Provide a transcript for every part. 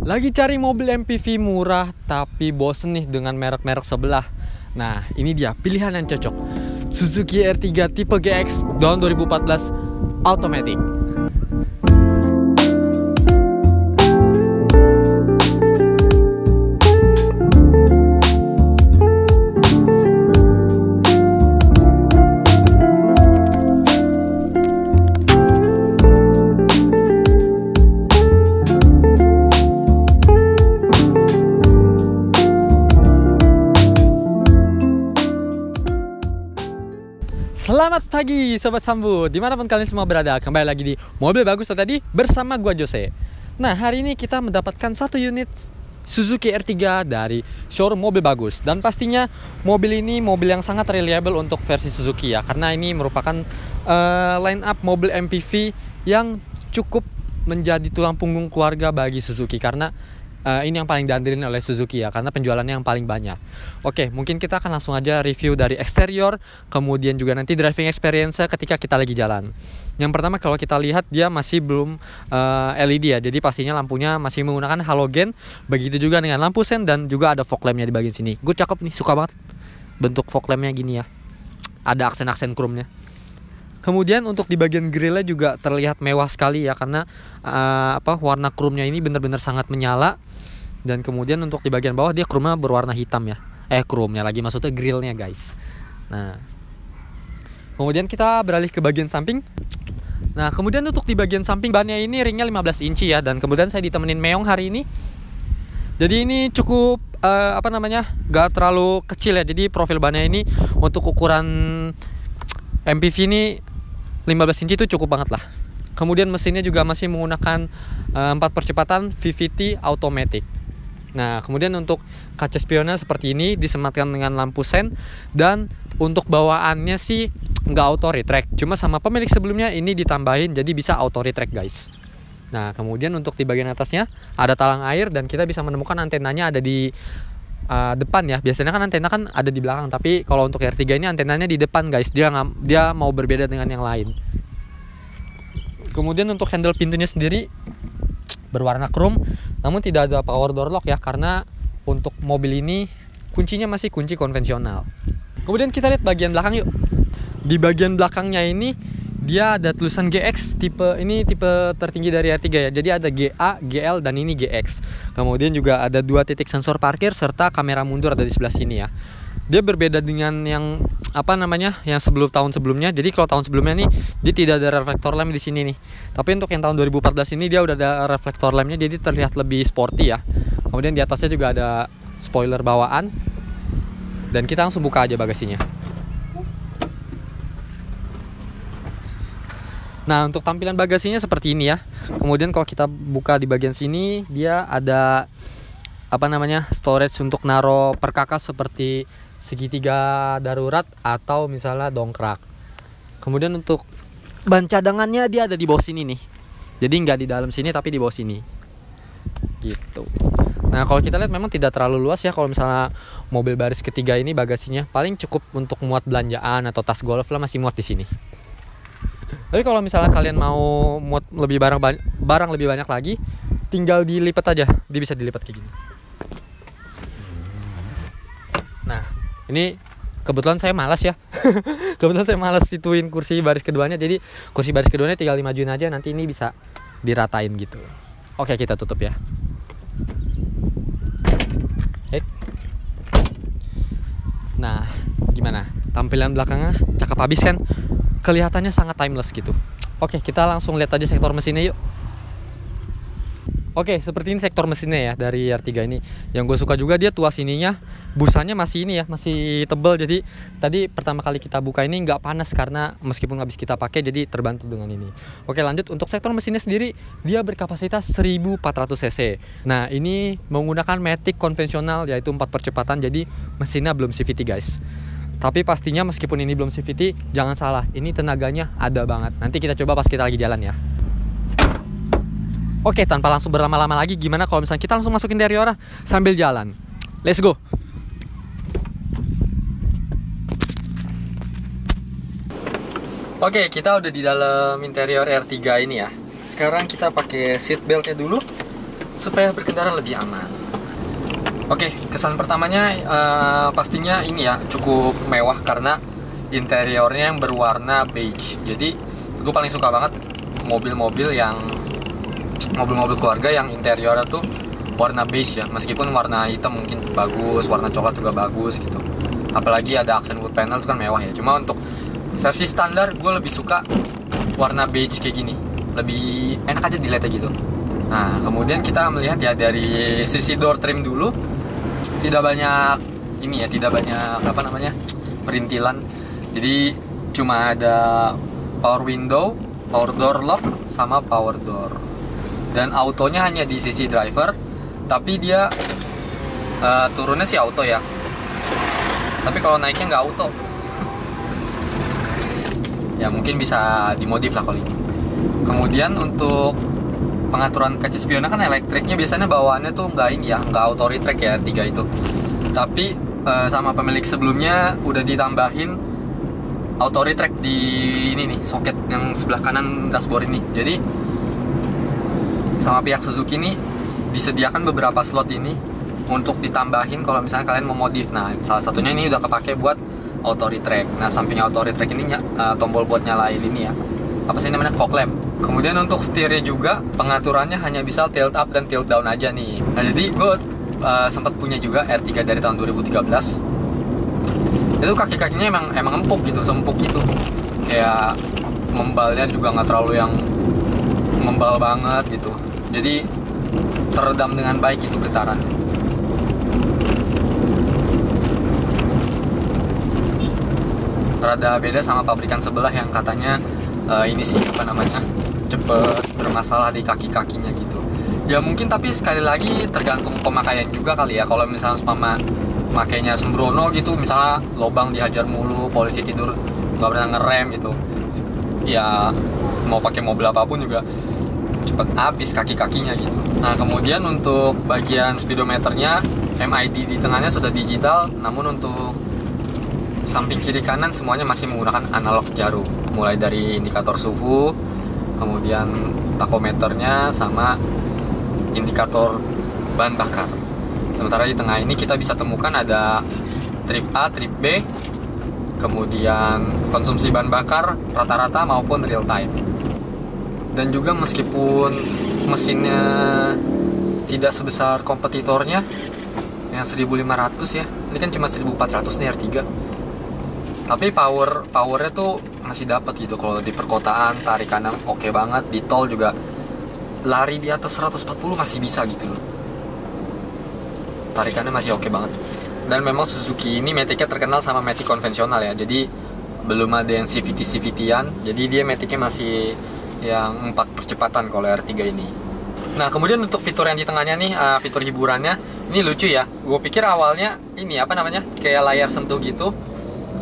Lagi cari mobil MPV murah tapi bosen nih dengan merek-merek sebelah. Nah, ini dia pilihan yang cocok. Suzuki R3 tipe GX tahun 2014 Automatic. Selamat pagi Sobat Sambu, dimanapun kalian semua berada. Kembali lagi di Mobil Bagus tadi bersama gua Jose. Nah, hari ini kita mendapatkan satu unit Suzuki R3 dari showroom Mobil Bagus. Dan pastinya mobil ini mobil yang sangat reliable untuk versi Suzuki ya, karena ini merupakan line up mobil MPV yang cukup menjadi tulang punggung keluarga bagi Suzuki. Karena ini yang paling diandelin oleh Suzuki ya, karena penjualannya yang paling banyak. Oke, mungkin kita akan langsung aja review dari eksterior, kemudian juga nanti driving experience ketika kita lagi jalan. Yang pertama, kalau kita lihat dia masih belum LED ya, jadi pastinya lampunya masih menggunakan halogen. Begitu juga dengan lampu sen dan juga ada fog lampnya di bagian sini. Gue cakep nih, suka banget bentuk fog lampnya gini ya. Ada aksen-aksen chrome-nya. Kemudian untuk di bagian grillnya juga terlihat mewah sekali ya, karena warna chrome-nya ini benar-benar sangat menyala. Dan kemudian untuk di bagian bawah dia chrome-nya berwarna hitam ya. Chrome-nya lagi, maksudnya grillnya guys. Nah, kemudian kita beralih ke bagian samping. Nah, kemudian untuk di bagian samping bannya ini ringnya 15 inci ya. Dan kemudian saya ditemenin Meong hari ini. Jadi ini cukup gak terlalu kecil ya. Jadi profil bannya ini untuk ukuran MPV ini 15 inci itu cukup banget lah. Kemudian mesinnya juga masih menggunakan 4 percepatan VVT automatic. Nah, kemudian untuk kaca spionnya seperti ini, disematkan dengan lampu sen. Dan untuk bawaannya sih nggak auto retract, cuma sama pemilik sebelumnya ini ditambahin jadi bisa auto retract guys. Nah, kemudian untuk di bagian atasnya ada talang air dan kita bisa menemukan antenanya ada di depan ya. Biasanya kan antena kan ada di belakang, tapi kalau untuk R3 ini antenanya di depan guys. Dia mau berbeda dengan yang lain. Kemudian untuk handle pintunya sendiri berwarna chrome, namun tidak ada power door lock ya, karena untuk mobil ini kuncinya masih kunci konvensional. Kemudian kita lihat bagian belakang yuk. Di bagian belakangnya ini dia ada tulisan GX, tipe tertinggi dari R3 ya. Jadi ada GA, GL dan ini GX. Kemudian juga ada 2 titik sensor parkir serta kamera mundur ada di sebelah sini ya. Dia berbeda dengan yang yang tahun sebelumnya. Jadi kalau tahun sebelumnya nih dia tidak ada reflektor lamp di sini nih. Tapi untuk yang tahun 2014 ini dia udah ada reflektor lampnya, jadi terlihat lebih sporty ya. Kemudian di atasnya juga ada spoiler bawaan. Dan kita langsung buka aja bagasinya. Nah, untuk tampilan bagasinya seperti ini ya. Kemudian kalau kita buka di bagian sini, dia ada storage untuk naro perkakas seperti segitiga darurat atau misalnya dongkrak. Kemudian untuk ban cadangannya dia ada di bawah sini nih. Jadi nggak di dalam sini tapi di bawah sini. Gitu. Nah, kalau kita lihat memang tidak terlalu luas ya. Kalau misalnya mobil baris ketiga ini bagasinya paling cukup untuk muat belanjaan atau tas golf lah, masih muat di sini. Tapi kalau misalnya kalian mau muat lebih barang lebih banyak lagi, tinggal dilipat aja. Dia bisa dilipat kayak gini. Nah, ini kebetulan saya malas ya. Kebetulan saya malas ituin kursi baris keduanya. Jadi kursi baris keduanya tinggal dimajuin aja, nanti ini bisa diratain gitu. Oke, kita tutup ya. Nah, gimana? Tampilan belakangnya cakep habis kan? Kelihatannya sangat timeless gitu. Oke, kita langsung lihat aja sektor mesinnya yuk. Oke, seperti ini sektor mesinnya ya dari R3 ini. Yang gue suka juga dia tuas ininya, busanya masih ini ya, masih tebal. Jadi tadi pertama kali kita buka ini nggak panas karena meskipun habis kita pakai, jadi terbantu dengan ini. Oke, lanjut untuk sektor mesinnya sendiri, dia berkapasitas 1400 cc. Nah, ini menggunakan matic konvensional yaitu 4 percepatan, jadi mesinnya belum CVT guys. Tapi pastinya meskipun ini belum CVT, jangan salah, ini tenaganya ada banget. Nanti kita coba pas kita lagi jalan ya. Oke, tanpa langsung berlama-lama lagi, gimana kalau misalnya kita langsung masukin interior sambil jalan? Let's go! Oke, kita udah di dalam interior R3 ini ya. Sekarang kita pakai seat beltnya dulu. supaya berkendara lebih aman. Oke, kesan pertamanya pastinya ini ya, cukup mewah karena interiornya yang berwarna beige. Jadi gue paling suka banget mobil-mobil keluarga yang interiornya tuh warna beige ya. Meskipun warna hitam mungkin bagus, warna coklat juga bagus gitu. Apalagi ada aksen wood panel itu kan mewah ya. Cuma untuk versi standar gue lebih suka warna beige kayak gini, lebih enak aja dilihatnya gitu. Nah, kemudian kita melihat ya dari sisi door trim dulu, tidak banyak ini ya, tidak banyak perintilan. Jadi cuma ada power window, power door lock, sama power door. Dan autonya hanya di sisi driver, tapi dia turunnya sih auto ya. Tapi kalau naiknya nggak auto. Ya mungkin bisa dimodif lah kalau ini. Kemudian untuk pengaturan kaca spionnya kan elektriknya biasanya bawaannya tuh nggak auto retract ya R3 itu. Tapi sama pemilik sebelumnya udah ditambahin auto retract di ini nih, soket yang sebelah kanan dashboard ini. Jadi sama pihak Suzuki ini disediakan beberapa slot ini untuk ditambahin kalau misalnya kalian mau modif. Nah, salah satunya ini udah kepake buat auto retract. Nah, samping auto retract ini tombol buat nyalain ini ya, apa sih namanya, fog lamp. Kemudian untuk setirnya juga pengaturannya hanya bisa tilt up dan tilt down aja nih. Nah, jadi gue sempat punya juga R3 dari tahun 2013. Itu kaki-kakinya emang empuk gitu, sempuk gitu. Kayak membalnya juga nggak terlalu yang membal banget gitu. Jadi teredam dengan baik itu getarannya. Rada beda sama pabrikan sebelah yang katanya ini sih cepet bermasalah di kaki-kakinya gitu. Ya mungkin, tapi sekali lagi tergantung pemakaian juga kali ya. Kalau misalnya makainya sembrono gitu, misalnya lobang dihajar mulu, polisi tidur nggak pernah ngerem gitu, ya mau pakai mobil apapun juga cepet habis kaki-kakinya gitu. Nah, kemudian untuk bagian speedometernya, MID di tengahnya sudah digital, namun untuk samping kiri kanan semuanya masih menggunakan analog jarum, mulai dari indikator suhu, kemudian takometernya, sama indikator bahan bakar. Sementara di tengah ini kita bisa temukan ada trip A, trip B, kemudian konsumsi bahan bakar rata-rata maupun real time. Dan juga meskipun mesinnya tidak sebesar kompetitornya yang 1500 ya, ini kan cuma 1400 nih R3, tapi powernya tuh masih dapat gitu. Kalau di perkotaan tarik kanan oke banget, di tol juga lari di atas 140 masih bisa gitu loh, tarikannya masih oke banget. Dan memang Suzuki ini maticnya terkenal sama matic konvensional ya, jadi belum ada yang CVT-CVT-an, jadi dia maticnya masih yang 4 percepatan kalau R3 ini. Nah, kemudian untuk fitur yang di tengahnya nih, fitur hiburannya ini lucu ya. Gue pikir awalnya ini kayak layar sentuh gitu,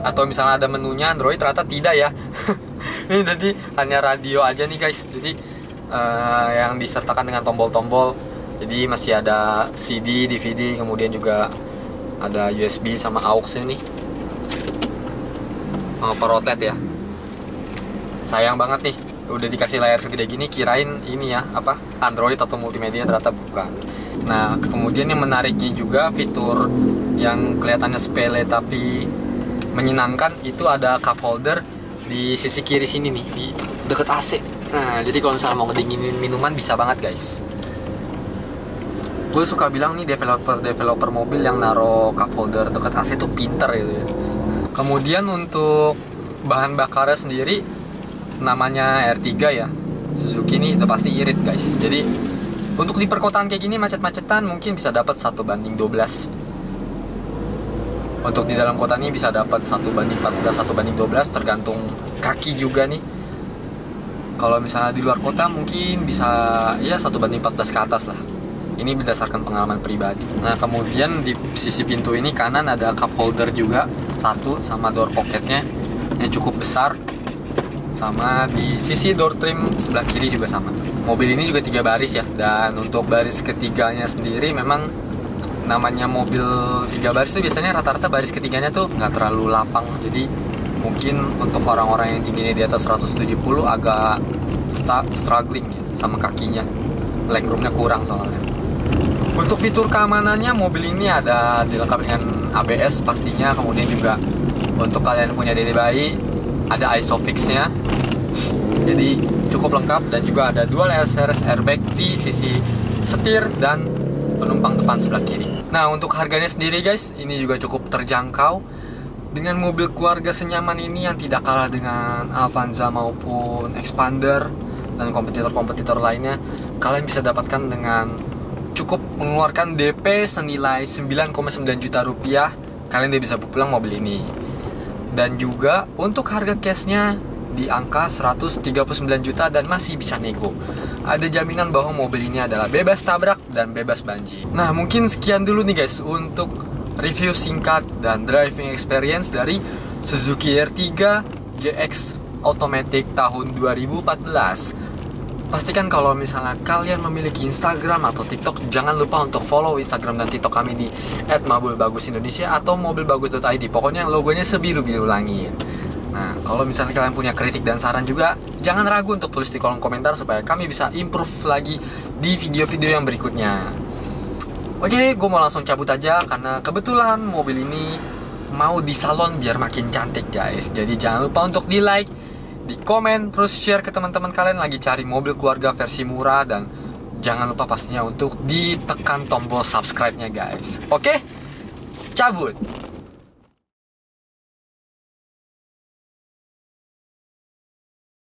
atau misalnya ada menunya Android, ternyata tidak ya. Ini jadi hanya radio aja nih guys. Jadi yang disertakan dengan tombol-tombol. Jadi masih ada CD, DVD, kemudian juga ada USB sama aux ini. Per outlet ya. Sayang banget nih, udah dikasih layar segede gini, kirain ini ya Android atau multimedia, ternyata bukan. Nah, kemudian yang menariknya juga fitur yang kelihatannya sepele tapi menyenangkan, itu ada cup holder di sisi kiri sini nih, di deket AC. Nah, jadi kalau misalnya mau ngedinginin minuman bisa banget guys. Gue suka bilang nih, developer mobil yang naro cup holder deket AC itu pinter gitu ya. Kemudian untuk bahan bakarnya sendiri, namanya R3 ya, Suzuki ini udah pasti irit guys. Jadi untuk di perkotaan kayak gini macet-macetan mungkin bisa dapat 1:12. Untuk di dalam kota ini bisa dapat 1:14, 1:12, tergantung kaki juga nih. Kalau misalnya di luar kota mungkin bisa ya 1:14 ke atas lah. Ini berdasarkan pengalaman pribadi. Nah, kemudian di sisi pintu ini kanan ada cup holder juga satu, sama door pocketnya yang cukup besar. Sama di sisi door trim sebelah kiri juga sama. Mobil ini juga 3 baris ya. Dan untuk baris ketiganya sendiri memang namanya mobil 3 baris tuh biasanya rata-rata baris ketiganya tuh nggak terlalu lapang. Jadi mungkin untuk orang-orang yang tingginya di atas 170 agak struggling ya sama kakinya. Legroomnya kurang soalnya. Untuk fitur keamanannya, mobil ini ada dilengkapi dengan ABS pastinya. Kemudian juga untuk kalian punya dede bayi, ada ISOFIX-nya. Jadi cukup lengkap, dan juga ada dual SRS airbag di sisi setir dan penumpang depan sebelah kiri. Nah, untuk harganya sendiri guys, ini juga cukup terjangkau. Dengan mobil keluarga senyaman ini yang tidak kalah dengan Avanza maupun Expander dan kompetitor-kompetitor lainnya, kalian bisa dapatkan dengan cukup mengeluarkan DP senilai 9,9 juta rupiah. Kalian udah bisa pulang mobil ini. Dan juga untuk harga cashnya di angka 139 juta dan masih bisa nego. Ada jaminan bahwa mobil ini adalah bebas tabrak dan bebas banjir. Nah, mungkin sekian dulu nih guys untuk review singkat dan driving experience dari Suzuki R3 GX Automatic tahun 2014. Pastikan kalau misalnya kalian memiliki Instagram atau TikTok, jangan lupa untuk follow Instagram dan TikTok kami di @mobilbagusindonesia atau mobilbagus.id. Pokoknya logonya sebiru-biru langit. Nah, kalau misalnya kalian punya kritik dan saran juga, jangan ragu untuk tulis di kolom komentar supaya kami bisa improve lagi di video-video yang berikutnya. Oke, gue mau langsung cabut aja karena kebetulan mobil ini mau di salon biar makin cantik guys. Jadi jangan lupa untuk di like, di komen, terus share ke teman-teman kalian lagi cari mobil keluarga versi murah, dan jangan lupa pastinya untuk ditekan tombol subscribe-nya guys. Oke, cabut.